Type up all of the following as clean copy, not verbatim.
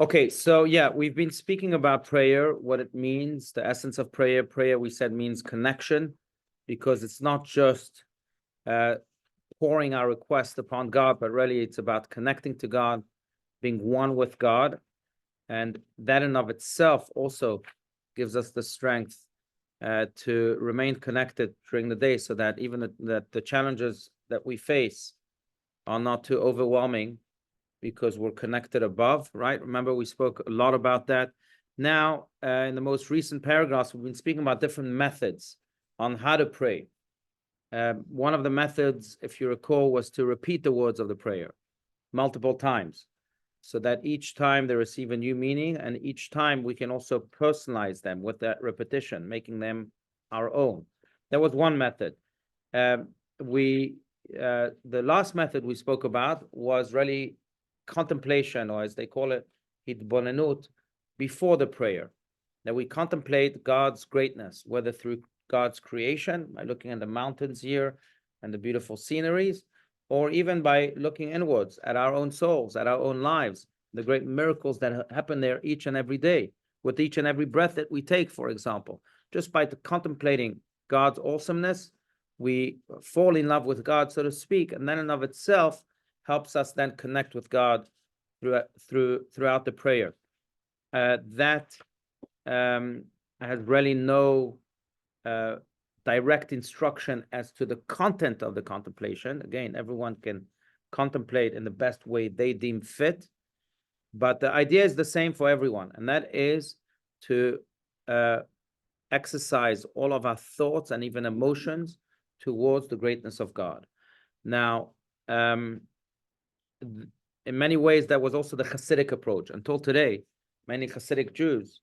Okay, so yeah, we've been speaking about prayer, what it means, the essence of prayer. Prayer, we said, means connection, because it's not just pouring our request upon God, but really it's about connecting to God, being one with God. And that in of itself also gives us the strength to remain connected during the day, so that even that the challenges that we face are not too overwhelming, because we're connected above, right? Remember, we spoke a lot about that. Now, in the most recent paragraphs, we've been speaking about different methods on how to pray. One of the methods, if you recall, was to repeat the words of the prayer multiple times, so that each time they receive a new meaning, and each time we can also personalize them with that repetition, making them our own. That was one method. The last method we spoke about was really contemplation, or as they call it, hitbonenut, before the prayer. That we contemplate God's greatness, whether through God's creation, by looking at the mountains here and the beautiful sceneries, or even by looking inwards at our own souls, at our own lives, the great miracles that happen there each and every day, with each and every breath that we take, for example. Just by contemplating God's awesomeness, we fall in love with God, so to speak, and then in of itself helps us then connect with God throughout the prayer. That has really no direct instruction as to the content of the contemplation. Again, everyone can contemplate in the best way they deem fit, but the idea is the same for everyone, and that is to exercise all of our thoughts and even emotions towards the greatness of God. Now, in many ways, that was also the Hasidic approach. Until today, many Hasidic Jews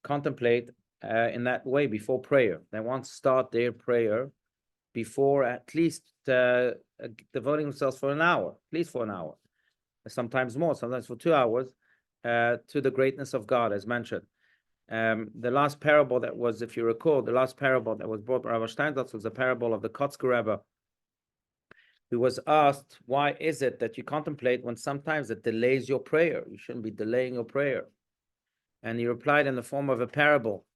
contemplate in that way before prayer. They want to start their prayer before at least devoting themselves for an hour, at least for an hour, sometimes more, sometimes for 2 hours, to the greatness of God, as mentioned. The last parable that was, if you recall, the last parable that was brought by Rabbi Steinsaltz was the parable of the Kotzker Rebbe, who was asked, why is it that you contemplate when sometimes it delays your prayer? You shouldn't be delaying your prayer. And he replied in the form of a parable.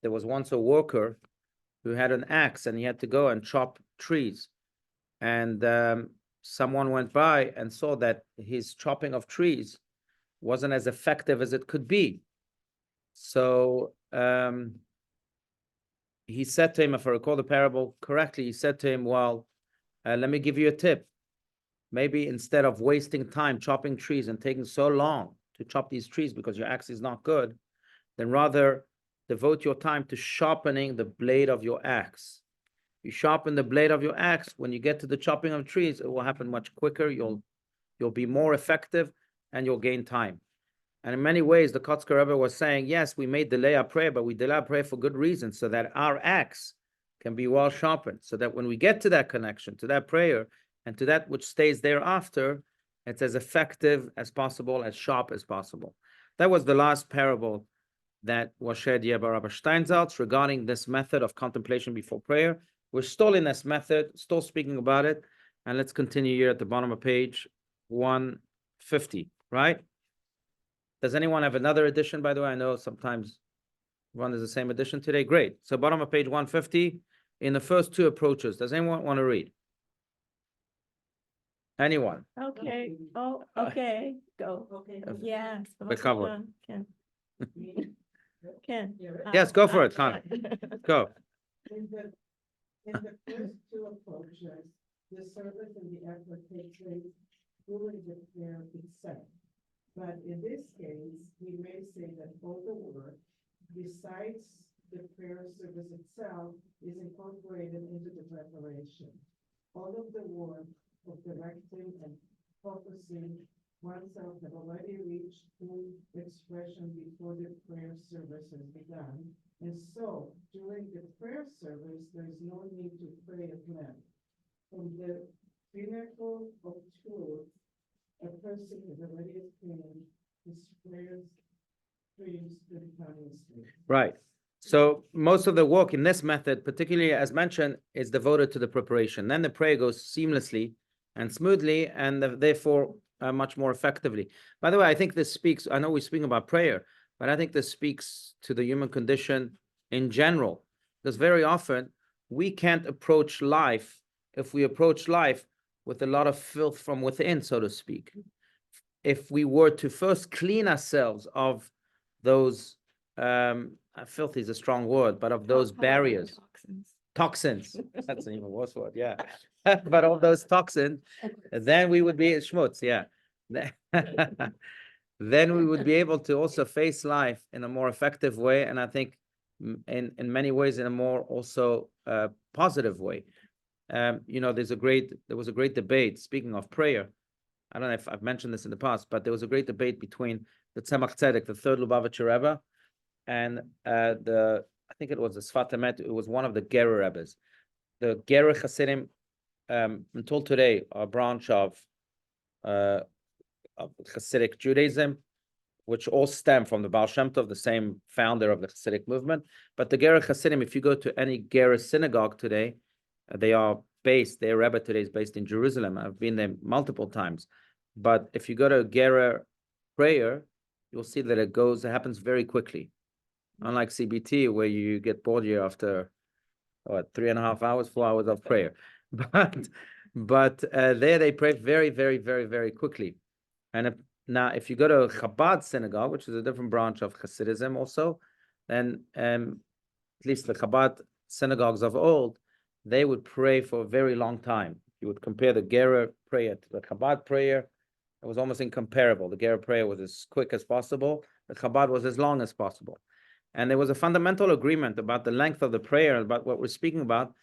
There was once a worker who had an axe, and he had to go and chop trees. And someone went by and saw that his chopping of trees wasn't as effective as it could be. So he said to him, if I recall the parable correctly, he said to him, well, let me give you a tip. Maybe instead of wasting time chopping trees and taking so long to chop these trees because your axe is not good, then rather devote your time to sharpening the blade of your axe. You sharpen the blade of your axe, when you get to the chopping of trees, it will happen much quicker. You'll be more effective, and you'll gain time. And in many ways, the Kotzker Rebbe was saying, yes, we may delay our prayer, but we delay our prayer for good reason, so that our axe can be well sharpened, so that when we get to that connection, to that prayer, and to that which stays thereafter, it's as effective as possible, as sharp as possible. That was the last parable that was shared here by Rabbi Steinsaltz regarding this method of contemplation before prayer. We're still in this method, still speaking about it, and let's continue here at the bottom of page 150, right? Does anyone have another edition, by the way? I know sometimes one is the same edition today. Great. So bottom of page 150, in the first two approaches. Does anyone want to read? Anyone? Okay. Oh, okay. Go. Okay. Yeah. Bechavod. Ken. Ken. Yes, go for it, Khan. Go. In the first two approaches, the service and the effort take place during the prayer itself. But in this case, we may say that all the work, besides the prayer service itself, is incorporated into the preparation. All of the work of directing and focusing oneself have already reached full expression before the prayer service has begun. And so, during the prayer service, there is no need to pray at length. From the pinnacle of truth, a person has already attained his prayers streams spontaneously. Right. So most of the work in this method, particularly as mentioned, is devoted to the preparation. Then the prayer goes seamlessly and smoothly, and therefore much more effectively. By the way, I think this speaks, I know we're speaking about prayer, but I think this speaks to the human condition in general, because very often we can't approach life if we approach life with a lot of filth from within, so to speak. If we were to first clean ourselves of those, filthy is a strong word, but of those barriers, toxins, that's an even worse word, yeah. But of those toxins, then we would be schmutz, yeah. Then we would be able to also face life in a more effective way, and I think in many ways in a more also positive way. You know, there was a great debate, speaking of prayer. I don't know if I've mentioned this in the past, but there was a great debate between the Tzemach Tzedek, the third Lubavitcher Rebbe, and I think it was the Sfat Emet, it was one of the Gerer Rebbes. The Gerer Hasidim, until today, are a branch of Hasidic Judaism, which all stem from the Baal Shem Tov, the same founder of the Hasidic movement. But the Gerer Hasidim, if you go to any Gerer synagogue today, their Rebbe today is based in Jerusalem. I've been there multiple times. But if you go to a Gerer prayer, you'll see that it happens very quickly. Unlike CBT, where you get bored here after 3.5 hours, 4 hours of prayer. But there they pray very, very, very, very quickly. And now, if you go to a Chabad synagogue, which is a different branch of Hasidism also, then at least the Chabad synagogues of old, they would pray for a very long time. You would compare the Gerer prayer to the Chabad prayer. It was almost incomparable. The Gerer prayer was as quick as possible. The Chabad was as long as possible. And there was a fundamental agreement about the length of the prayer, about what we're speaking about,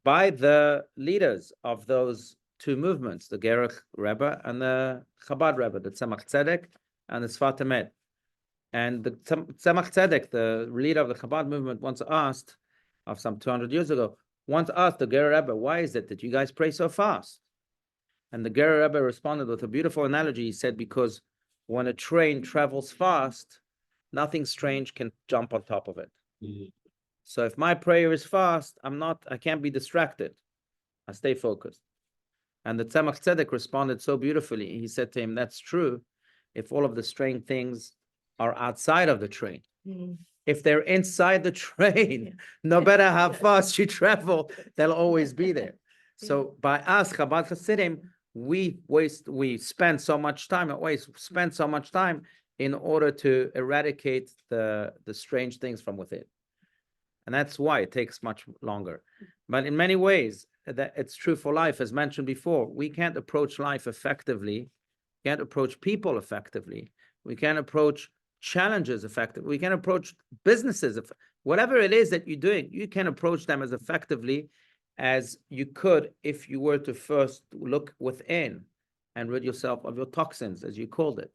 by the leaders of those two movements, the Gerer Rebbe and the Chabad Rebbe, the Tzemach Tzedek and the Sfat Emet. And the Tzemach Tzedek, the leader of the Chabad movement, once asked, of some 200 years ago, once asked the Gerer Rebbe, why is it that you guys pray so fast? And the Gerer Rebbe responded with a beautiful analogy. He said, because when a train travels fast, nothing strange can jump on top of it. Mm-hmm. So if my prayer is fast, I can't be distracted. I stay focused. And the Tzemach Tzedek responded so beautifully. He said to him, that's true if all of the strange things are outside of the train. Mm-hmm. If they're inside the train, no matter how fast you travel, they'll always be there. So by us, Chabad Hasidim, we spend so much time in order to eradicate the strange things from within. And that's why it takes much longer. But in many ways, that it's true for life, as mentioned before. We can't approach life effectively, can't approach people effectively, we can't approach challenges effectively, we can't approach businesses, whatever it is that you're doing, you can approach them as effectively as you could if you were to first look within and rid yourself of your toxins, as you called it.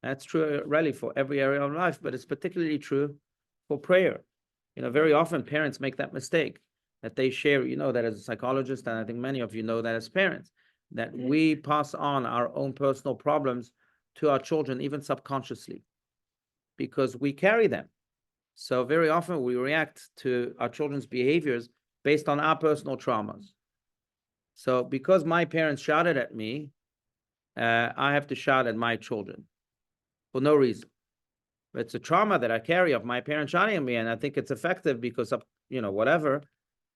That's true really for every area of life, but it's particularly true for prayer. You know, very often parents make that mistake, that they share, you know, that as a psychologist, and I think many of you know that as parents, that we pass on our own personal problems to our children, even subconsciously, because we carry them. So very often we react to our children's behaviors based on our personal traumas. So because my parents shouted at me, I have to shout at my children for no reason. It's a trauma that I carry of my parents shouting at me, and I think it's effective because of, you know, whatever.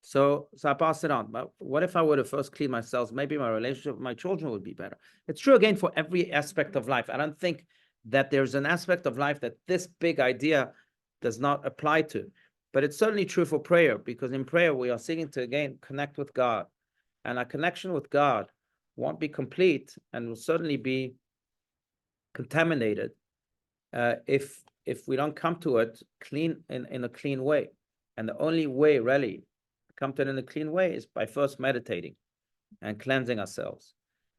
So I pass it on. But what if I were to first clean myself? Maybe my relationship with my children would be better. It's true again for every aspect of life. I don't think that there's an aspect of life that this big idea does not apply to. But it's certainly true for prayer, because in prayer we are seeking to again connect with God. And our connection with God won't be complete and will certainly be contaminated if we don't come to it clean in a clean way. And the only way really to come to it in a clean way is by first meditating and cleansing ourselves.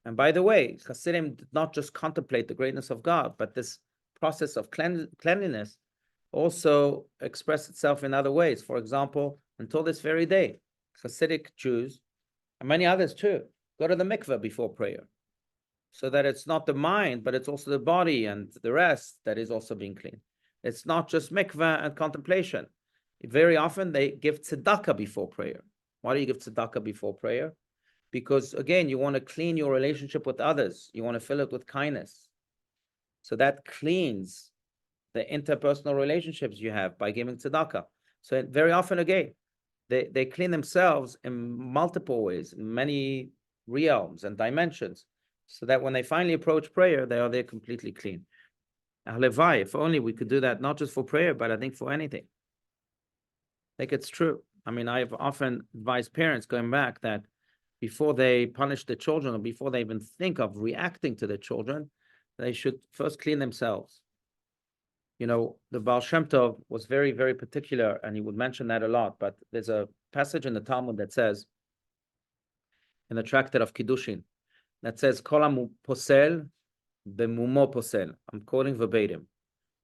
And by the way, Hasidim did not just contemplate the greatness of God, but this process of cleanliness also expressed itself in other ways. For example, until this very day, Hasidic Jews, and many others too, go to the mikveh before prayer, so that it's not the mind, but it's also the body and the rest that is also being cleaned. It's not just mikveh and contemplation. Very often they give tzedakah before prayer. Why do you give tzedakah before prayer? Because again, you want to clean your relationship with others. You want to fill it with kindness. So that cleans the interpersonal relationships you have by giving tzedakah. So very often, again, they clean themselves in multiple ways, in many realms and dimensions, so that when they finally approach prayer, they are there completely clean. Halevai, if only we could do that, not just for prayer, but I think for anything. I think it's true. I mean, I've often advised parents going back that before they punish the children, or before they even think of reacting to the children, they should first clean themselves. You know, the Baal Shem Tov was very, very particular, and he would mention that a lot. But there's a passage in the Talmud that says, in the tractate of Kiddushin, that says, Kol posel bemumo posel. I'm quoting verbatim,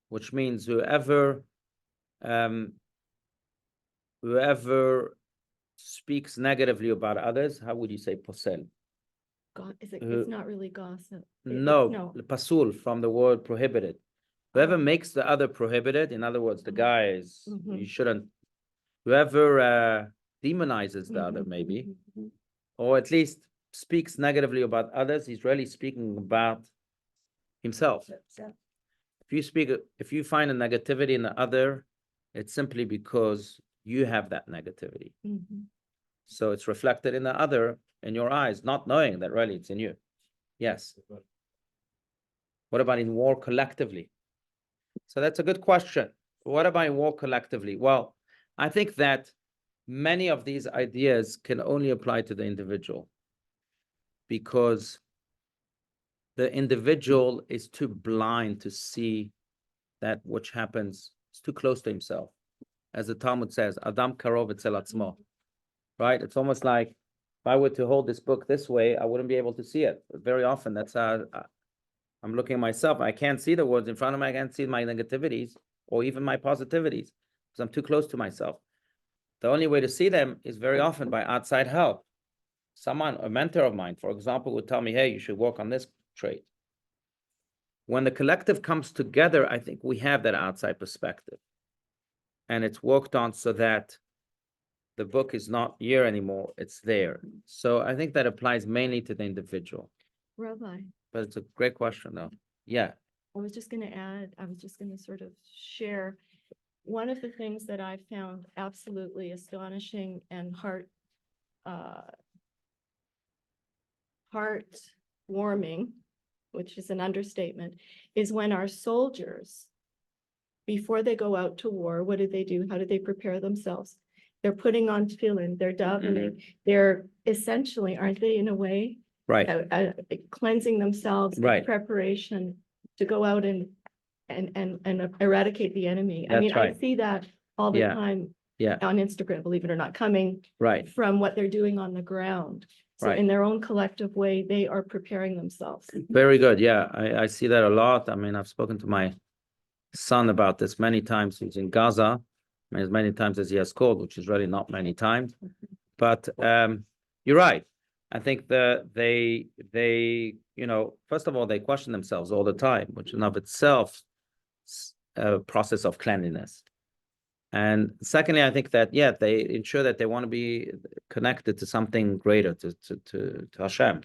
which means whoever speaks negatively about others, how would you say posel? It's not really gossip. No, pasul, from the word prohibited. Whoever makes the other prohibited, in other words, the guy is, you shouldn't, whoever demonizes the other, maybe, or at least speaks negatively about others, he's really speaking about himself. If you find a negativity in the other, it's simply because you have that negativity. So it's reflected in the other, in your eyes, not knowing that really it's in you. Yes. What about in war collectively? So that's a good question. What about in war collectively? Well, I think that many of these ideas can only apply to the individual, because the individual is too blind to see that which happens. It's too close to himself. As the Talmud says, Adam karov etzel atzmo. Right? It's almost like if I were to hold this book this way, I wouldn't be able to see it. But very often, that's how I'm looking at myself. I can't see the words in front of me. I can't see my negativities or even my positivities because I'm too close to myself. The only way to see them is very often by outside help. Someone, a mentor of mine, for example, would tell me, hey, you should work on this trait. When the collective comes together, I think we have that outside perspective. And it's worked on so that the book is not here anymore, it's there. So I think that applies mainly to the individual. Rabbi, But it's a great question, though. Yeah. I was just going to sort of share one of the things that I found absolutely astonishing and heartwarming, which is an understatement, is when our soldiers, before they go out to war, what do? How do they prepare themselves? They're putting on tefillin, they're davening, they're essentially, aren't they, in a way, Right. Cleansing themselves in Right. preparation to go out and eradicate the enemy. I mean, That's right. I see that all the Yeah. time Yeah. on Instagram, believe it or not, coming Right. from what they're doing on the ground. So Right. in their own collective way, they are preparing themselves. Very good. Yeah. I see that a lot. I mean, I've spoken to my son about this many times. He's in Gaza, as many times as he has called, which is really not many times. But you're right. I think that they, first of all, they question themselves all the time, which in of itself is a process of cleanliness. And secondly, I think that, yeah, they ensure that they want to be connected to something greater, to Hashem,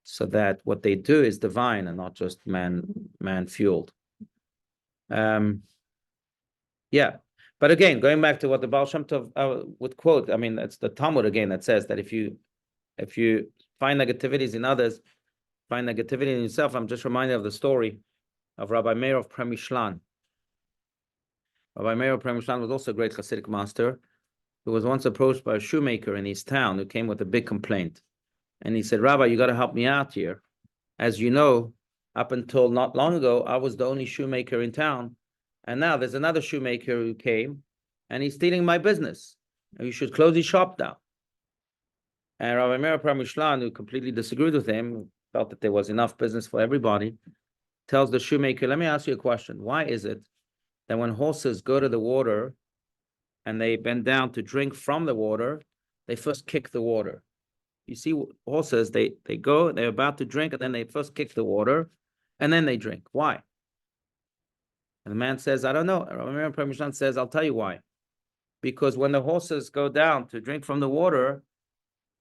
so that what they do is divine and not just man-fueled. Yeah. But again, going back to what the Baal Shem Tov would quote, I mean, that's the Talmud again that says that if you find negativities in others, find negativity in yourself. I'm just reminded of the story of Rabbi Meir of Premishlan. Rabbi Meir of Premishlan was also a great Hasidic master who was once approached by a shoemaker in his town who came with a big complaint. And he said, Rabbi, you got to help me out here. As you know, up until not long ago, I was the only shoemaker in town. And now there's another shoemaker who came and he's stealing my business. You should close his shop down. And Rabbi Meir Premishlan, who completely disagreed with him, felt that there was enough business for everybody, tells the shoemaker, let me ask you a question. Why is it that when horses go to the water and they bend down to drink from the water, they first kick the water? You see horses, they go, they're about to drink, and then they first kick the water, and then they drink. Why? And the man says, I don't know. Rabbi Meir Premishlan says, I'll tell you why. Because when the horses go down to drink from the water,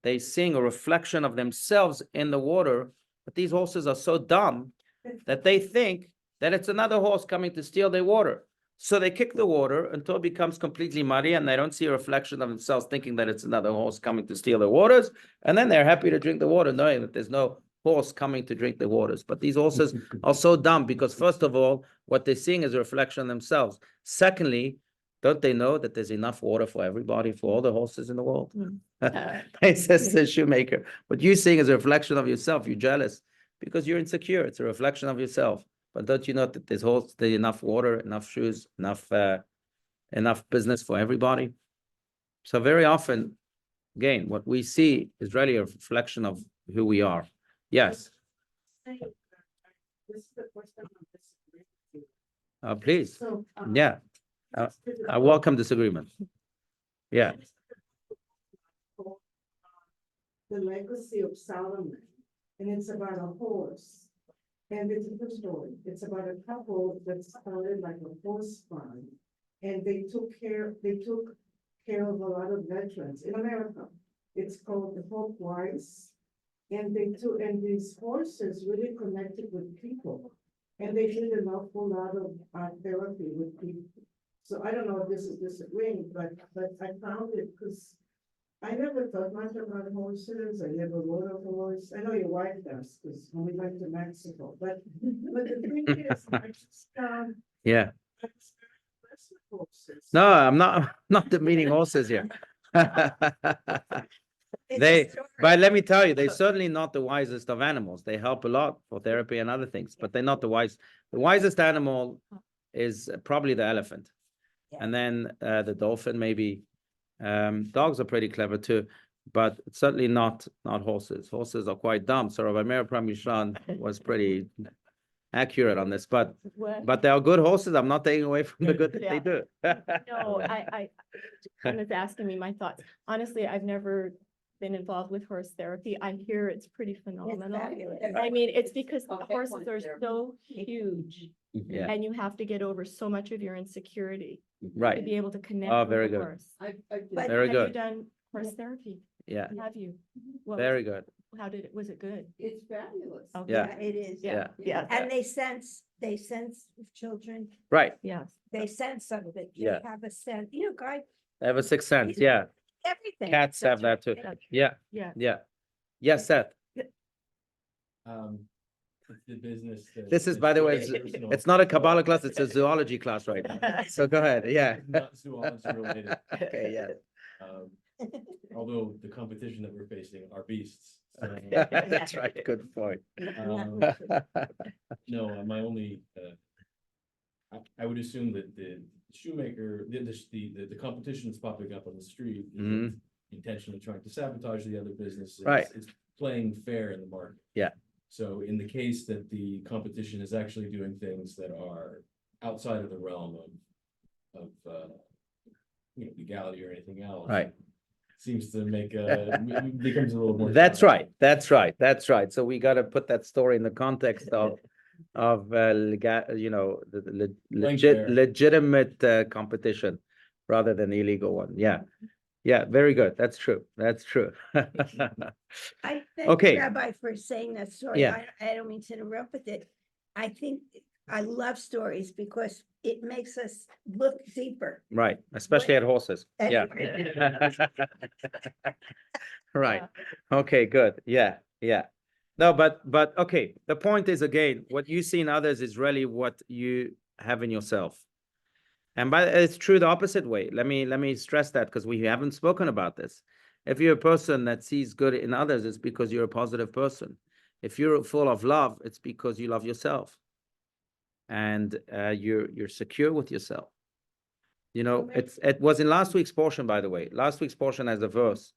they seeing a reflection of themselves in the water, but these horses are so dumb that they think that it's another horse coming to steal their water. So they kick the water until it becomes completely muddy and they don't see a reflection of themselves thinking that it's another horse coming to steal their waters. And then they're happy to drink the water knowing that there's no horse coming to drink the waters. But these horses are so dumb because first of all, what they're seeing is a reflection of themselves. Secondly, don't they know that there's enough water for everybody, for all the horses in the world? He says to the shoemaker, what you're seeing is a reflection of yourself. You're jealous because you're insecure. It's a reflection of yourself. But don't you know that there's enough water, enough shoes, enough business for everybody? So very often, again, what we see is really a reflection of who we are. Yes. This is the first time I'm disagreeing with you. Please. So, Yeah. I welcome disagreement. Yeah. The legacy of Solomon, and it's about a horse. And it's a true story. It's about a couple that started like a horse farm. And they took care of a lot of veterans in America. It's called the Hope Wise. And these horses really connected with people. And they did an awful lot of therapy with people. So I don't know if this is disagreeing, but I found it because I never thought much about horses. I never rode a horse. I know your wife does, because when we went to Mexico, but the thing is, I just, Yeah. I was very impressed with horses. No, I'm not demeaning horses here. But let me tell you, they're certainly not the wisest of animals. They help a lot for therapy and other things, but they're not the wisest animal is probably the elephant. And then the dolphin, maybe. Dogs are pretty clever too, but certainly not horses. Horses are quite dumb. So Rabbi Meir Pramishran was pretty accurate on this, but they are good horses. I'm not taking away from the good that they do. No, I kind of asking me my thoughts. Honestly, I've never been involved with horse therapy. I hear it's pretty phenomenal. I mean, it's because the horses are so huge Yeah, and you have to get over so much of your insecurity to right. be able to connect Oh, with very the good. horse. But Very Have good. you done horse therapy? Yeah, Have you? What very good. was it good? it's fabulous. Okay. Yeah. It is. Yeah. Yeah. And they sense children, Right. Yes. they sense some of it. Yeah. They have a sense, guy, They have a sixth sense. Yeah. everything. Cats have that too. Yeah. Yeah. Yeah. Yes, Seth. It's the business. This is, by the way, it's not a Kabbalah class, it's a zoology class right now. So go ahead. Yeah. Not zoology related. Okay, yeah. Although the competition that we're facing are beasts. So, That's right. Good point. no, my only, I would assume that the shoemaker, the competition that's popping up on the street is intentionally trying to sabotage the other business. Right. It's playing fair in the market. Yeah. So in the case that the competition is actually doing things that are outside of the realm of legality or anything else. Right. Seems to make becomes a little more. That's right. That's right. That's right. So we got to put that story in the context of the fair. legitimate competition rather than the illegal one. Yeah. Yeah, very good. That's true. That's true. I thank Okay. you, Rabbi, for saying that story. Yeah. I don't mean to interrupt with it. I think I love stories because it makes us look deeper. Right, especially at horses. Yeah. Right. Okay, good. Yeah, yeah. No, but okay. The point is, again, what you see in others is really what you have in yourself. And it's true the opposite way. Let me stress that because we haven't spoken about this. If you're a person that sees good in others, it's because you're a positive person. If you're full of love, it's because you love yourself. And you're secure with yourself. It was in last week's portion, by the way. Last week's portion has a verse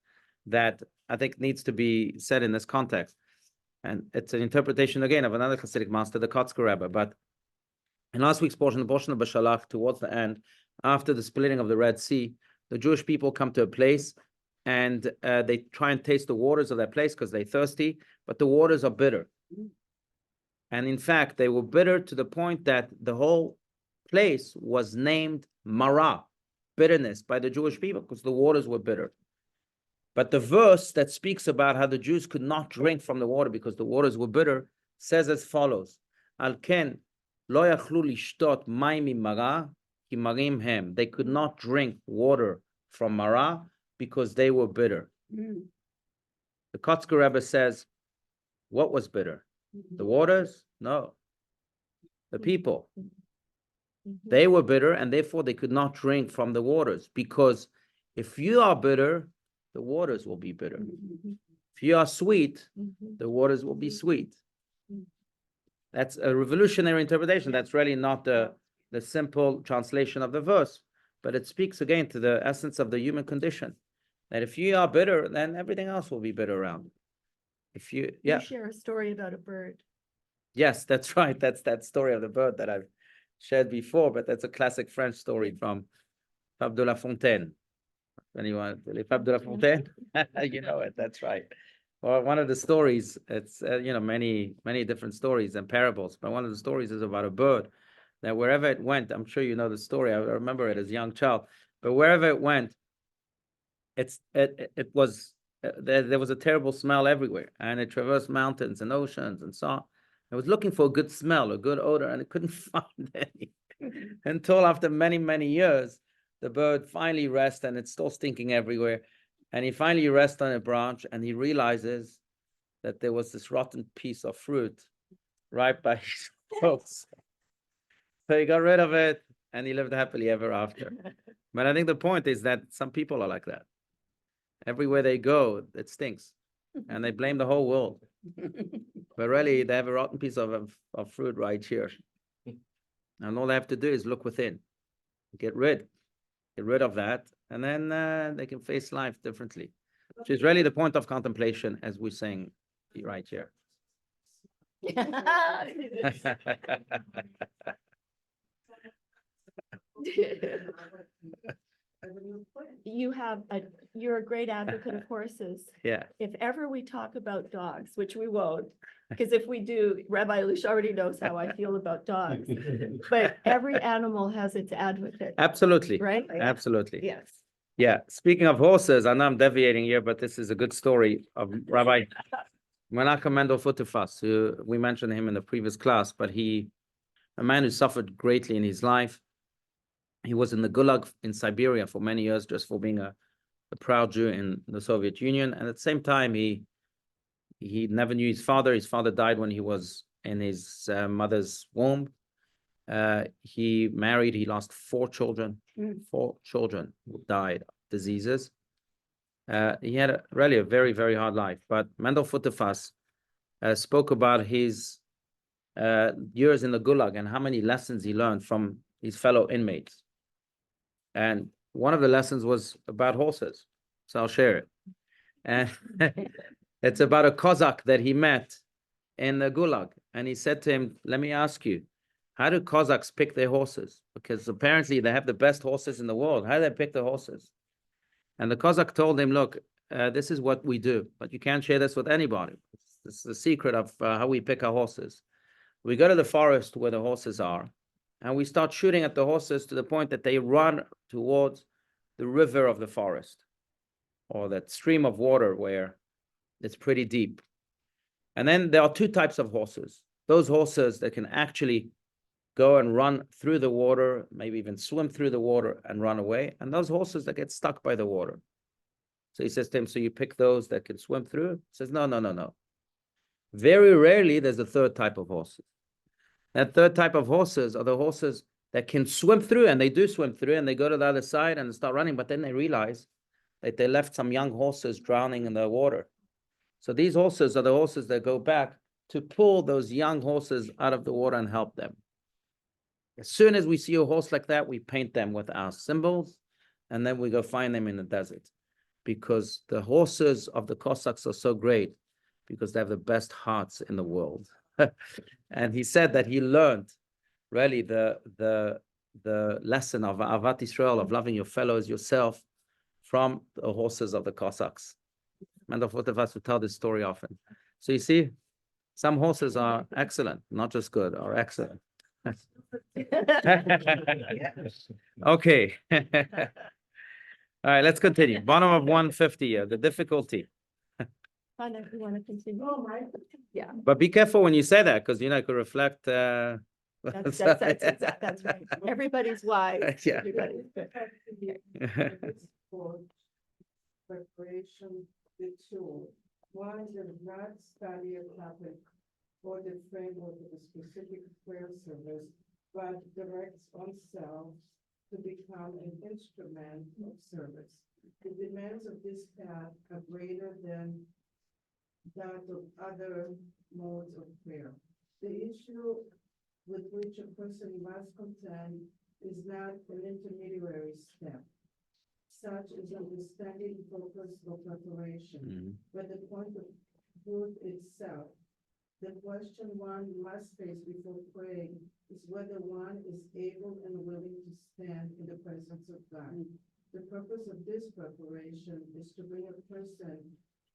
that I think needs to be said in this context. And it's an interpretation again of another Hasidic master, the Kotzker Rebbe. But in last week's portion, the portion of Bashalach, towards the end, after the splitting of the Red Sea, the Jewish people come to a place and they try and taste the waters of that place because they're thirsty, but the waters are bitter. And in fact, they were bitter to the point that the whole place was named Marah, bitterness, by the Jewish people because the waters were bitter. But the verse that speaks about how the Jews could not drink from the water because the waters were bitter says as follows: Al ken lo yachlu lishtot mayim mimara ki marim hem. They could not drink water from Mara because they were bitter. Mm. The Kotzker Rebbe says, what was bitter? The waters? No. The people. They were bitter, and therefore they could not drink from the waters, because if you are bitter, the waters will be bitter. If you are sweet, the waters will be sweet. That's a revolutionary interpretation. That's really not the simple translation of the verse, but it speaks again to the essence of the human condition, that if you are bitter, then everything else will be bitter around. If you, You share a story about a bird. yes, that's right. That's that story of the bird that I've shared before, but that's a classic French story from Fable de La Fontaine. Anyone, Les Fables de La Fontaine? You know it, that's right. Well, one of the stories, it's, many different stories and parables, but one of the stories is about a bird that wherever it went, I'm sure you know the story, I remember it as a young child, but wherever it went, it was, there was a terrible smell everywhere, and it traversed mountains and oceans and so on. It was looking for a good smell, a good odor, and it couldn't find any until after many, many years, the bird finally rests, and it's still stinking everywhere. And he finally rests on a branch, and he realizes that there was this rotten piece of fruit right by his nose. So he got rid of it, and he lived happily ever after. But I think the point is that some people are like that. Everywhere they go, it stinks, and they blame the whole world. But really, they have a rotten piece of fruit right here. And all they have to do is look within, get rid of that, and then they can face life differently, which is really the point of contemplation, as we're saying right here. You're a great advocate of horses. Yeah, If ever we talk about dogs, which we won't, because if we do, Rabbi Allouche already knows how I feel about dogs. But every animal has its advocate, absolutely, right? absolutely. Yes. Yeah, speaking of horses, I know I'm deviating here, but this is a good story of Rabbi Menachem Mendel Futerfas, who we mentioned him in the previous class, but a man who suffered greatly in his life. He was in the Gulag in Siberia for many years, just for being a proud Jew in the Soviet Union. And at the same time, he never knew his father. His father died when he was in his mother's womb. He married, he lost 4 children. 4 children who died of diseases. He had really a very, very hard life. But Mendel Futerfas spoke about his years in the Gulag and how many lessons he learned from his fellow inmates. And one of the lessons was about horses. So I'll share it. And it's about a Cossack that he met in the Gulag. And he said to him, let me ask you, how do Cossacks pick their horses? Because apparently they have the best horses in the world. How do they pick the horses? And the Cossack told him, look, this is what we do, but you can't share this with anybody. It's the secret of how we pick our horses. We go to the forest where the horses are, and we start shooting at the horses to the point that they run towards the river of the forest, or that stream of water where it's pretty deep. And then there are 2 types of horses. Those horses that can actually go and run through the water, maybe even swim through the water and run away. And those horses that get stuck by the water. So he says to him, so you pick those that can swim through? He says, no. Very rarely there's a 3rd type of horses. That 3rd type of horses are the horses that can swim through, and they do swim through, and they go to the other side and start running, but then they realize that they left some young horses drowning in the water. So these horses are the horses that go back to pull those young horses out of the water and help them. As soon as we see a horse like that, we paint them with our symbols, and then we go find them in the desert. Because the horses of the Cossacks are so great, because they have the best hearts in the world. And he said that he learned really the lesson of Ahavat Israel, of loving your fellows, yourself, from the horses of the Cossacks. Mendel Futerfas would tell this story often. So you see, some horses are excellent, not just good, are excellent. Okay. All right, let's continue. Bottom of 150, the difficulty. Hannah, if you want to continue. Oh, my. Yeah, But be careful when you say that, because it could reflect, that's right. Everybody's wise. Yeah. Everybody's good. This board preparation, the tool. One does not study a topic or the framework of a specific prayer service, but directs oneself to become an instrument of service. The demands of this path are greater than that of other modes of prayer. The issue with which a person must contend is not an intermediary step, such as understanding focus or preparation, Mhm. but the point of truth itself. The question one must face before praying is whether one is able and willing to stand in the presence of God. The purpose of this preparation is to bring a person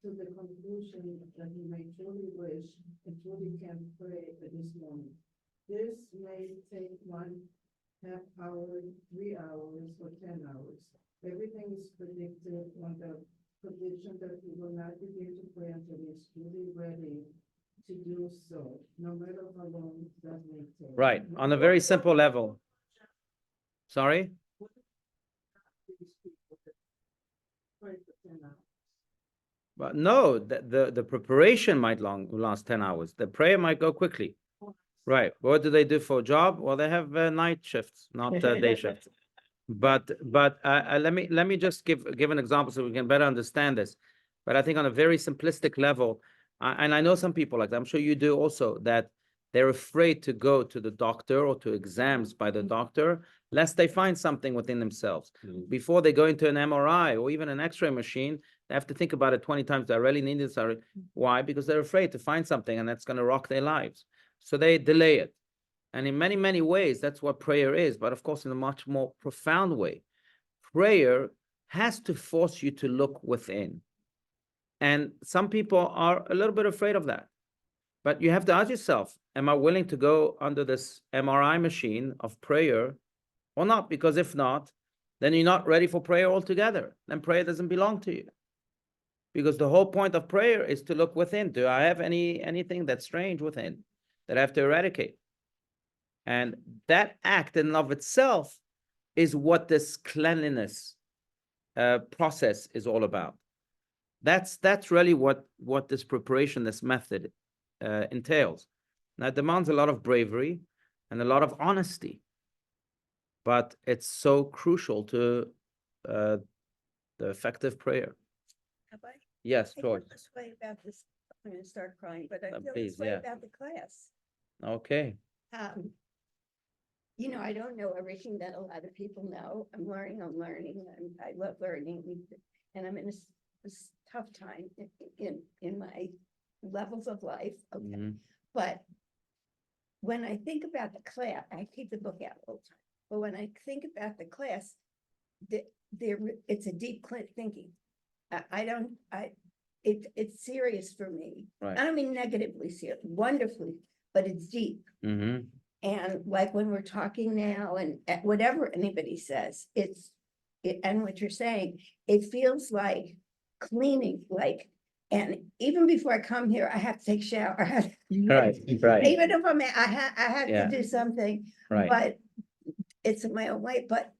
to the conclusion that he may truly wish and truly can pray at this moment. This may take 1/2 hour, 3 hours, or 10 hours. Everything is predicted on the prediction that he will not begin to pray until he is truly ready to do so, no matter how long that may take. Right, on a very simple level. Sorry? These people that pray for 10 hours. But no, the preparation might last 10 hours. The prayer might go quickly. Right. What do they do for a job? Well, they have night shifts, not day shifts. But let me just give an example so we can better understand this. But I think on a very simplistic level, and I know some people like that, I'm sure you do also, that they're afraid to go to the doctor or to exams by the doctor, lest they find something within themselves. Before they go into an MRI or even an X-ray machine, they have to think about it 20 times. Do I really need this? Why? Because they're afraid to find something and that's going to rock their lives. So they delay it. And in many, many ways, that's what prayer is. But of course, in a much more profound way, prayer has to force you to look within. And some people are a little bit afraid of that. But you have to ask yourself, am I willing to go under this MRI machine of prayer or not? Because if not, then you're not ready for prayer altogether. Then prayer doesn't belong to you. Because the whole point of prayer is to look within. Do I have anything that's strange within that I have to eradicate? And that act in and of itself is what this cleanliness process is all about. That's really what this preparation, this method entails. Now, it demands a lot of bravery and a lot of honesty, but it's so crucial to the effective prayer. Have I? Yes, I George. feel this way about this, I'm gonna start crying, but I feel Please, this way yeah. about the class. Okay. You know, I don't know everything that a lot of people know. I'm learning, I love learning, and I'm in this tough time in my levels of life, okay? Mhm. But when I think about the class, I keep the book out all the time, but when I think about the class, it's a deep thinking. It's serious for me. Right. I don't mean negatively serious, wonderfully, but it's deep. Mm-hmm. And like when we're talking now and whatever anybody says, and what you're saying, it feels like cleaning, and even before I come here, I have to take a shower. Right. Right. Even if I have Yeah. to do something, Right. but it's in my own way, but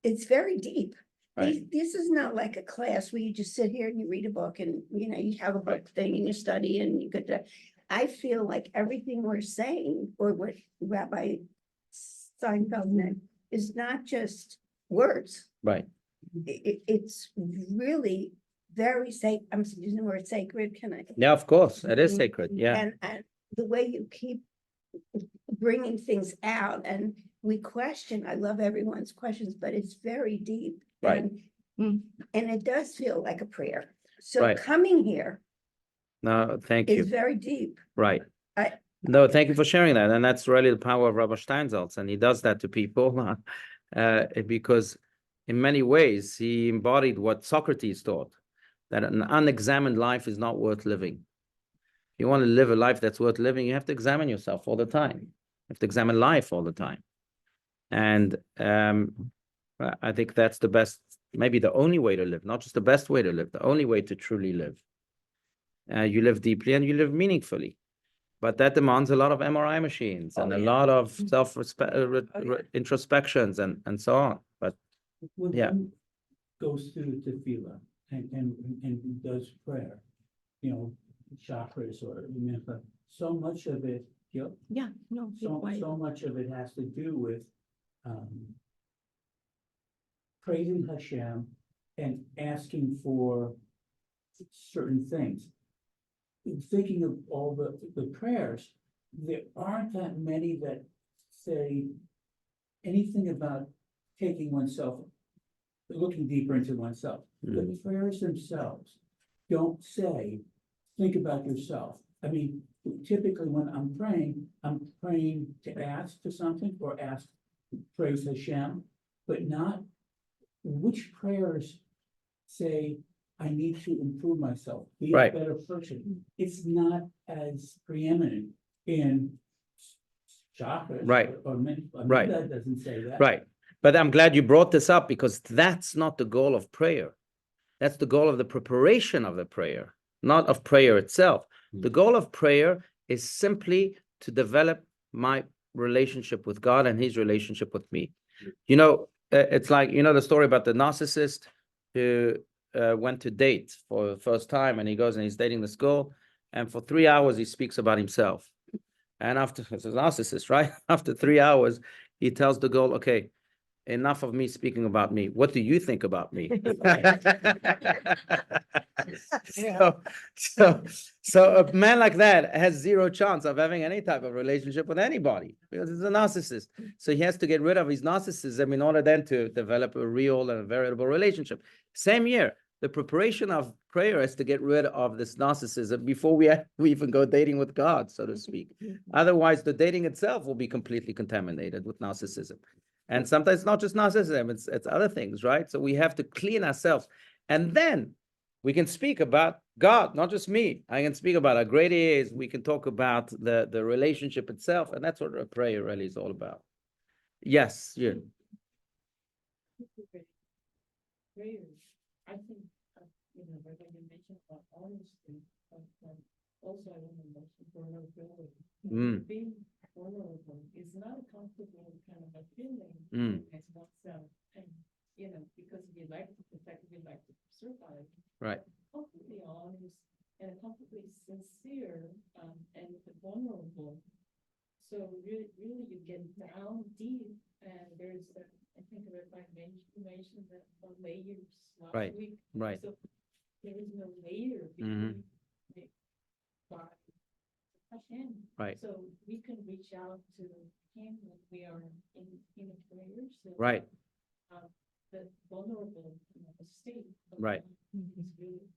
it's very deep. Right. This is not like a class where you just sit here and you read a book and, you have a book thing and you study and you get to. I feel like everything we're saying, or what Rabbi Steinsaltz meant, is not just words. Right. It's really very sacred. I'm using the word sacred, can I? Yeah, of course. It is sacred. Yeah. And the way you keep bringing things out, and we question, I love everyone's questions, but it's very deep. Right. And it does feel like a prayer. So Right. coming here No, thank is you. very deep. Right. I- No, thank you for sharing that. And that's really the power of Rabbi Steinsaltz. And he does that to people because in many ways, he embodied what Socrates taught, that an unexamined life is not worth living. If you want to live a life that's worth living, you have to examine yourself all the time. You have to examine life all the time. And I think that's the best maybe the only way to live, not just the best way to live, the only way to truly live. You live deeply and you live meaningfully. But that demands a lot of MRI machines and Oh, a yeah. lot of Mm. self-respect, introspections and so on. But When Yeah. one goes through tefillah and does prayer, chakras or mincha, so much of it, Yeah, no, be quiet. so much of it has to do with praising Hashem and asking for certain things. Thinking of all the prayers, there aren't that many that say anything about taking oneself, looking deeper into oneself. The prayers themselves don't say, think about yourself. I mean, typically when I'm praying to ask for something or praise Hashem, but not which prayers say, I need to improve myself, be a Right. better person. It's not as preeminent in chakras. Right. Or many, Right. that doesn't say that. right. But I'm glad you brought this up because that's not the goal of prayer. That's the goal of the preparation of the prayer, not of prayer itself. The goal of prayer is simply to develop my relationship with God and his relationship with me. It's like, the story about the narcissist who went to date for the first time, and he goes and he's dating this girl, and for 3 hours he speaks about himself. And after, it's a narcissist, right? After 3 hours, he tells the girl, okay, enough of me speaking about me. What do you think about me? So a man like that has zero chance of having any type of relationship with anybody because he's a narcissist. So he has to get rid of his narcissism in order then to develop a real and a veritable relationship. Same year, the preparation of prayer is to get rid of this narcissism before we even go dating with God, so to speak. Otherwise, the dating itself will be completely contaminated with narcissism. And sometimes it's not just narcissism, it's other things, right? So we have to clean ourselves. And then we can speak about God, not just me. I can speak about how great he is. We can talk about the relationship itself. And that's what a prayer really is all about. Yes, you. Prayers, I think, like when you mentioned about honesty, also I want to mention vulnerability. Mm. Being vulnerable is not a comfortable kind of a feeling as oneself, and because we like to protect, we like to survive. Right. Completely honest and completely sincere and vulnerable. So really, you get down deep, and there's I think Rabbi mentioned that the layers last Right, week. right. So there is no layer Mhm. between God and Hashem. Right. So we can reach out to him when we are in a prayer. So Right. the vulnerable state of Right. God is really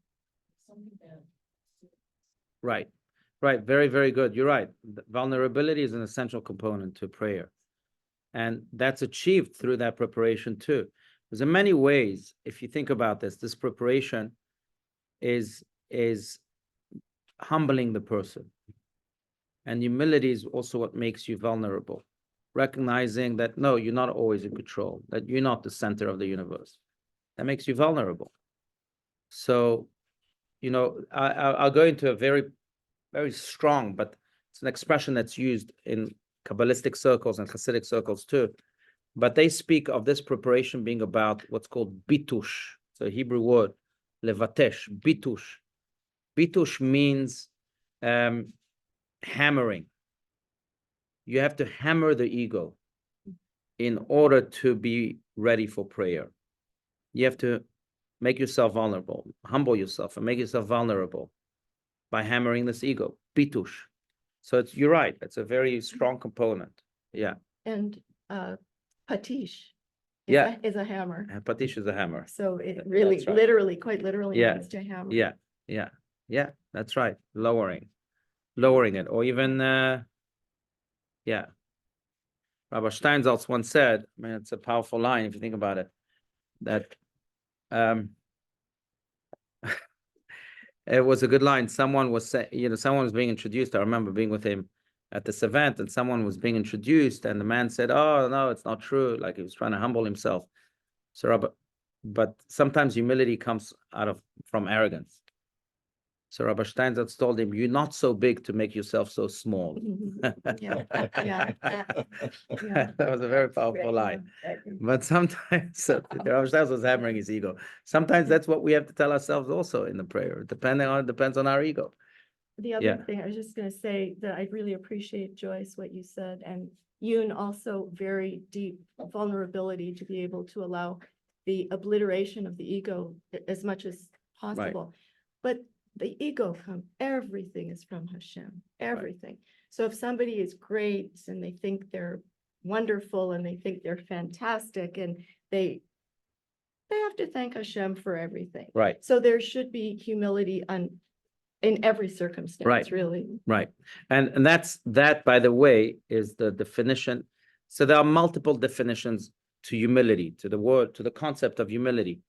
something that Right. Right. Very, very good. You're right. Vulnerability is an essential component to prayer. And that's achieved through that preparation too. There's in many ways, if you think about this preparation is humbling the person. And humility is also what makes you vulnerable. Recognizing that, no, you're not always in control, that you're not the center of the universe. That makes you vulnerable. So, I'll go into a very, very strong, but it's an expression that's used in Kabbalistic circles and Hasidic circles too. But they speak of this preparation being about what's called bitush. It's a Hebrew word, levatesh, bitush. Bitush means hammering. You have to hammer the ego in order to be ready for prayer. You have to make yourself vulnerable, humble yourself and make yourself vulnerable by hammering this ego, bitush. So you're right, it's a very strong component. Yeah. And patish Yeah. is a hammer. And patish is a hammer. So it really, That's right. literally, quite literally Yeah. means to hammer. Yeah, that's right. Lowering it, or even, yeah. Rabbi Steinsaltz once said, I mean, it's a powerful line if you think about it, that it was a good line. Someone was saying, someone was being introduced. I remember being with him at this event, and someone was being introduced, and the man said, "Oh no, it's not true." Like he was trying to humble himself. So but sometimes humility comes from arrogance. So Rabbi Steinsaltz told him, "You're not so big to make yourself so small." Yeah, yeah, yeah. That was a very powerful line. But sometimes Rabbi Steinsaltz was hammering his ego. Sometimes that's what we have to tell ourselves also in the prayer. Depends on our ego. The Yeah. other thing, I was just gonna say that I really appreciate, Joyce, what you said, and Yoon also very deep vulnerability to be able to allow the obliteration of the ego as much as possible. But the ego everything is from Hashem, everything. So if somebody is great and they think they're wonderful and they think they're fantastic and they have to thank Hashem for everything. Right. So there should be humility in every circumstance, Right. really. Right. And that, by the way, is the definition. So there are multiple definitions to humility, to the concept of humility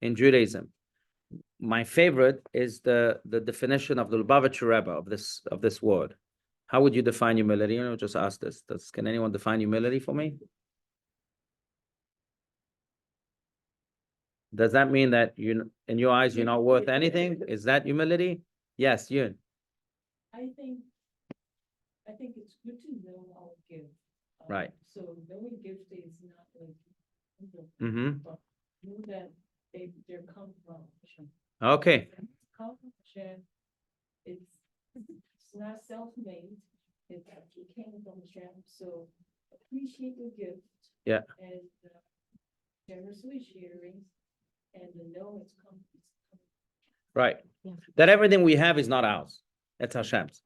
in Judaism. My favorite is the definition of the Lubavitcher Rebbe of this word. How would you define humility? You know, just ask this. Can anyone define humility for me? Does that mean that in your eyes, you're not worth anything? Is that humility? Yes, Yun. I think it's good to know our gift. Right. So knowing gift is not like, Mm-hmm. but know that they're come from Hashem. Okay. Come from Hashem. It's not self-made. It actually came from Hashem. So appreciate your gift. Yeah. And generously sharing, and the know it's come. Right. Yeah. That everything we have is not ours. It's Hashem's.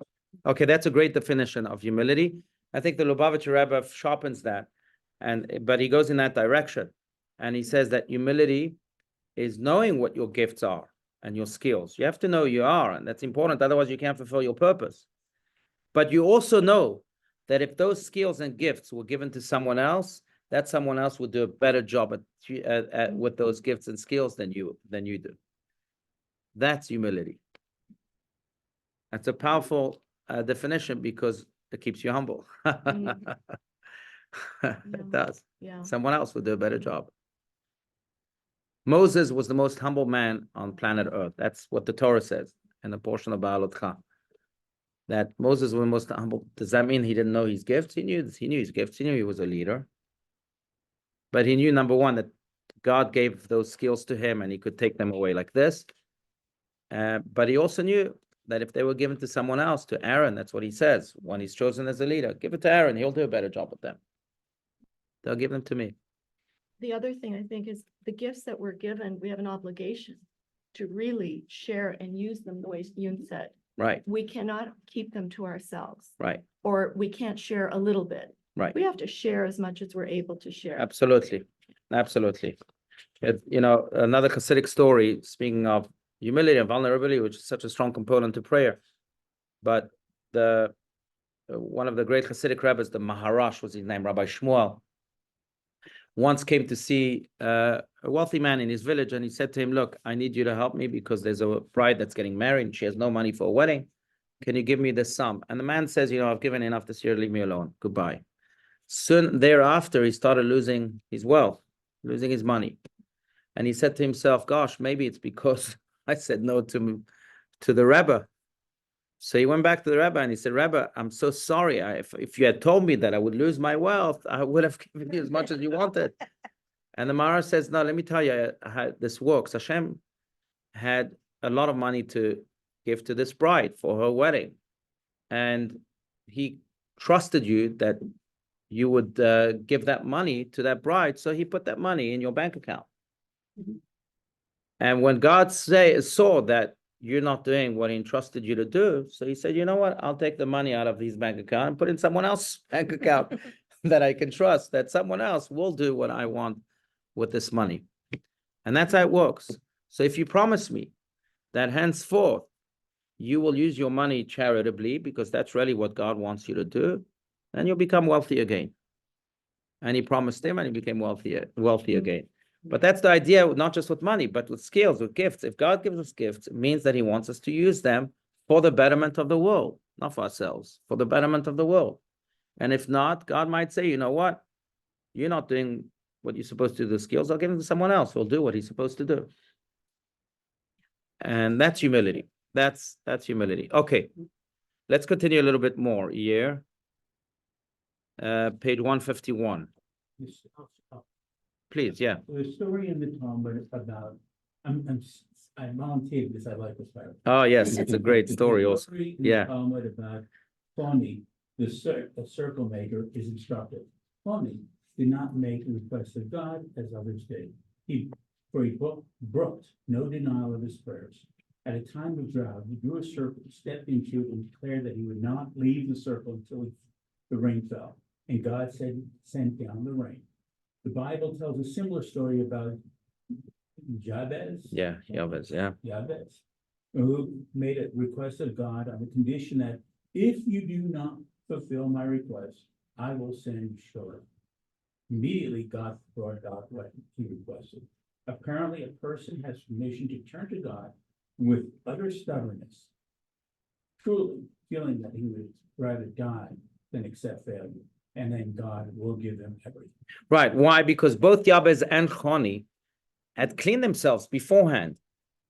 Okay, that's a great definition of humility. I think the Lubavitcher Rebbe sharpens that, but he goes in that direction. And he says that humility is knowing what your gifts are and your skills. You have to know you are, and that's important. Otherwise, you can't fulfill your purpose. But you also know that if those skills and gifts were given to someone else, that someone else would do a better job with those gifts and skills than you do. That's humility. That's a powerful definition because it keeps you humble. It does. Yeah. Someone else would do a better job. Moses was the most humble man on planet Earth. That's what the Torah says in the portion of Baalotcha. That Moses was the most humble. Does that mean he didn't know his gifts? He knew his gifts. He knew he was a leader. But he knew, number one, that God gave those skills to him and he could take them away like this. But he also knew that if they were given to someone else, to Aaron, that's what he says when he's chosen as a leader, give it to Aaron, he'll do a better job with them. They'll give them to me. The other thing I think is the gifts that we're given, we have an obligation to really share and use them the way Yoon said. Right, We cannot keep them to ourselves, right, or we can't share a little bit. right. We have to share as much as we're able to share. Absolutely, absolutely. Another Hasidic story, speaking of humility and vulnerability, which is such a strong component to prayer. But one of the great Hasidic rabbis, the Maharash was his name, Rabbi Shmuel, once came to see a wealthy man in his village, and he said to him, "Look, I need you to help me because there's a bride that's getting married and she has no money for a wedding. Can you give me this sum?" And the man says, "I've given enough this year, leave me alone, goodbye." Soon thereafter, he started losing his wealth, losing his money. And he said to himself, "Gosh, maybe it's because I said no to the Rebbe." So he went back to the Rebbe and he said, "Rebbe, I'm so sorry. If you had told me that I would lose my wealth, I would have given you as much as you wanted." And the Maharaj says, "No, let me tell you how this works. Hashem had a lot of money to give to this bride for her wedding. And he trusted you that you would give that money to that bride. So he put that money in your bank account." Mhm. And when God saw that you're not doing what he entrusted you to do, so he said, "You know what? I'll take the money out of his bank account and put it in someone else's bank account that I can trust, that someone else will do what I want with this money." And that's how it works. So if you promise me that henceforth you will use your money charitably, because that's really what God wants you to do, then you'll become wealthy again. And he promised him and he became wealthy again. But that's the idea, not just with money, but with skills, with gifts. If God gives us gifts, it means that he wants us to use them for the betterment of the world, not for ourselves, for the betterment of the world. And if not, God might say, "You know what? You're not doing what you're supposed to do, the skills, I'll give them to someone else who'll do what he's supposed to do. And that's humility. That's humility. Okay, let's continue a little bit more here. Page 151. This- I'll- Please, yeah. The story in the Talmud about, I volunteered because I like this part. Oh, yes, it's a great story also. Story in Yeah. the Talmud about Pliny, the circle maker, is instructed. Pliny did not make a request of God as others did. For he brooked no denial of his prayers. At a time of drought, he drew a circle, stepped into it, and declared that he would not leave the circle until the rain fell. And God sent down the rain. The Bible tells a similar story about Jabez. Yeah, Yahweh, yeah. Jabez, who made a request of God on the condition that if you do not fulfill my request, I will send Shura. Immediately, God brought about what he requested. Apparently, a person has permission to turn to God with utter stubbornness, truly feeling that he would rather die than accept failure, and then God will give them everything. Right. Why? Because both Yabez and Choni had cleaned themselves beforehand,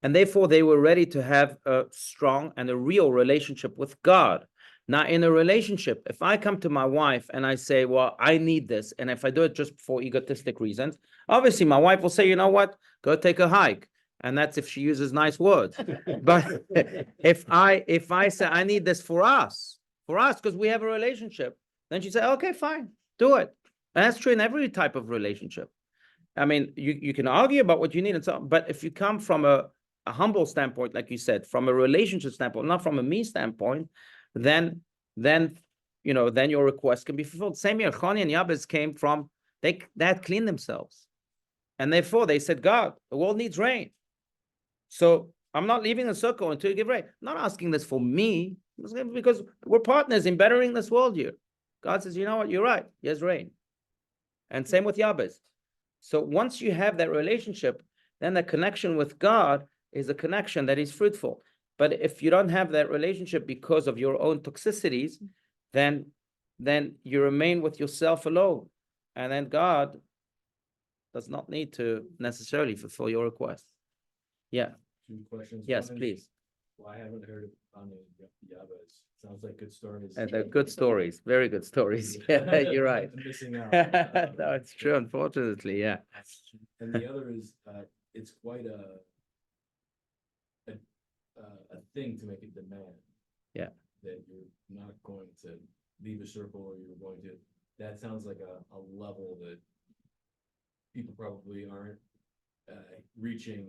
and therefore they were ready to have a strong and a real relationship with God. Now, in a relationship, if I come to my wife and I say, well, I need this, and if I do it just for egotistic reasons, obviously my wife will say, you know what, go take a hike. And that's if she uses nice words. But if I say I need this for us, because we have a relationship, then she say, okay, fine, do it. And that's true in every type of relationship. I mean, you can argue about what you need and so on, but if you come from a humble standpoint, like you said, from a relationship standpoint, not from a me standpoint, then your request can be fulfilled. Same here, Choni and Yabez came from, they had cleaned themselves. And therefore they said, God, the world needs rain. So I'm not leaving the circle until you give rain. I'm not asking this for me, because we're partners in bettering this world here. God says, you know what, you're right, here's rain. And same with Yabez. So once you have that relationship, then the connection with God is a connection that is fruitful. But if you don't have that relationship because of your own toxicities, then you remain with yourself alone. And then God does not need to necessarily fulfill your request. Yeah. Two questions. Yes, One is, please. well, I haven't heard of Yabez. Sounds like good stories. And they're good stories, very good stories. Yeah, you're right. I'm missing out. No, it's true, unfortunately, yeah. And the other is, it's quite a thing to make a demand. Yeah. That you're not going to leave a circle, or you're going to, that sounds like a level that people probably aren't reaching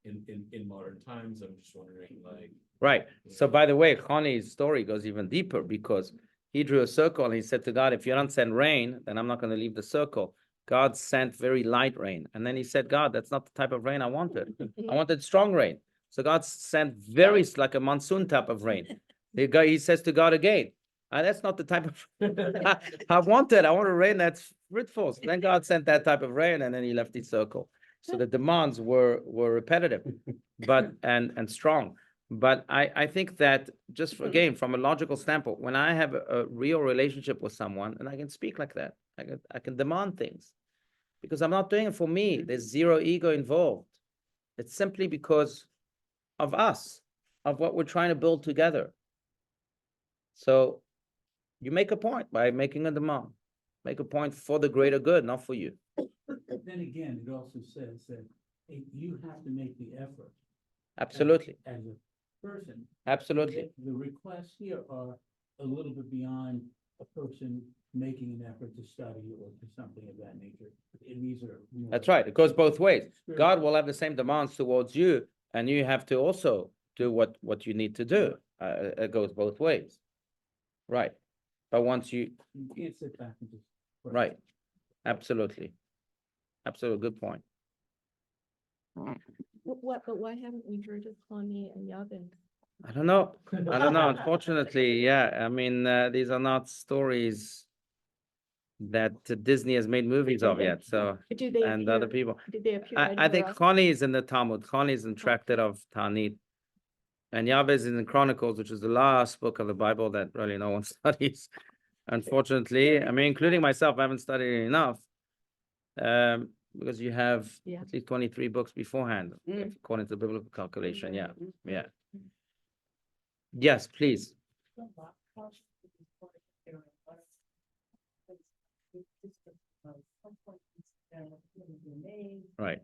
in modern times. I'm just wondering, like. Right. So by the way, Choni's story goes even deeper, because he drew a circle and he said to God, if you don't send rain, then I'm not going to leave the circle. God sent very light rain. And then he said, God, that's not the type of rain I wanted. I wanted strong rain. So God sent very, like a monsoon type of rain. He says to God again, that's not the type of I wanted. I want a rain that's fruitful. So then God sent that type of rain, and then he left the circle. So the demands were repetitive, but and strong. But I think that just again, from a logical standpoint, when I have a real relationship with someone, and I can speak like that, I can demand things, because I'm not doing it for me. There's zero ego involved. It's simply because of us, of what we're trying to build together. So you make a point by making a demand. Make a point for the greater good, not for you. Then again, it also says that you have to make the effort. Absolutely. As a person. Absolutely. The requests here are a little bit beyond a person making an effort to study or to something of that nature. And these are. That's right. It goes both ways. God will have the same demands towards you, and you have to also do what you need to do. It goes both ways. Right. But once you can't sit back and just. Right. Absolutely. Absolutely. Good point. But why haven't we heard of Choni and Yabez? I don't know. Unfortunately, yeah. I mean, these are not stories that Disney has made movies of yet. So, Do they and other people. Did they appear? I think Choni is in the Talmud. Choni is in Tractate of Tanit. And Yabez is in Chronicles, which is the last book of the Bible that really no one studies. Unfortunately, I mean, including myself, I haven't studied it enough. Because you have Yeah. at least 23 books beforehand, Mm. according to the biblical calculation, yeah, Mhm. yeah. Yes, please. Right.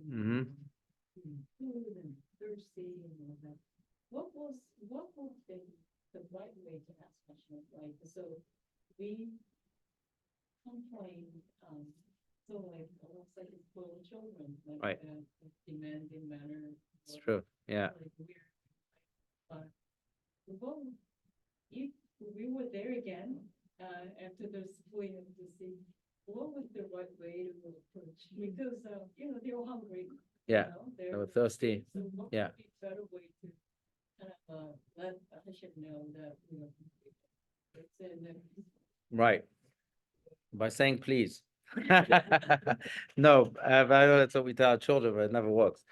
Mm-hmm. Food and thirsty and all that. What was the right way to ask questions, right? So we complain, so like, almost like it's little children, like Right. the demanding manner. It's or true, yeah. like weird. But well, if we were there again, after the split to see what was the right way to approach, because, they were hungry. Yeah, they were thirsty. So what Yeah. would be a better way to kind of, let Hashem know that, it's in the. Right. By saying please. No, I know that's what we tell our children, but it never works.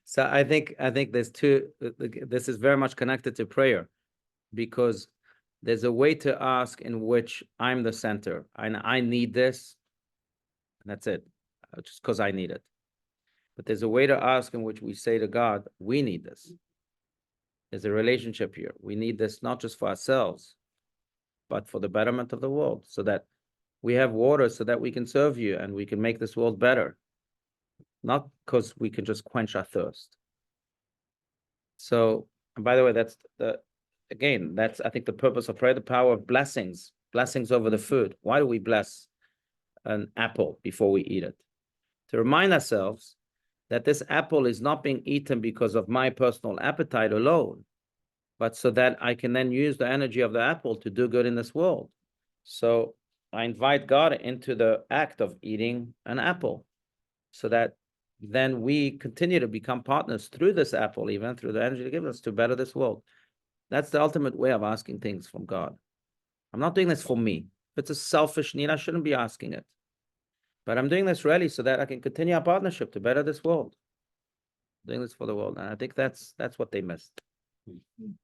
So I think there's two, this is very much connected to prayer, because there's a way to ask in which I'm the center and I need this, and that's it, just because I need it. But there's a way to ask in which we say to God, we need this. There's a relationship here. We need this not just for ourselves, but for the betterment of the world, so that we have water so that we can serve you and we can make this world better, not because we can just quench our thirst. So, and by the way, that's I think the purpose of prayer, the power of blessings over the food. Why do we bless an apple before we eat it? To remind ourselves that this apple is not being eaten because of my personal appetite alone, but so that I can then use the energy of the apple to do good in this world. So I invite God into the act of eating an apple, so that then we continue to become partners through this apple, even through the energy to give us to better this world. That's the ultimate way of asking things from God. I'm not doing this for me. If it's a selfish need, I shouldn't be asking it. But I'm doing this really so that I can continue our partnership to better this world. Doing this for the world. And I think that's what they missed.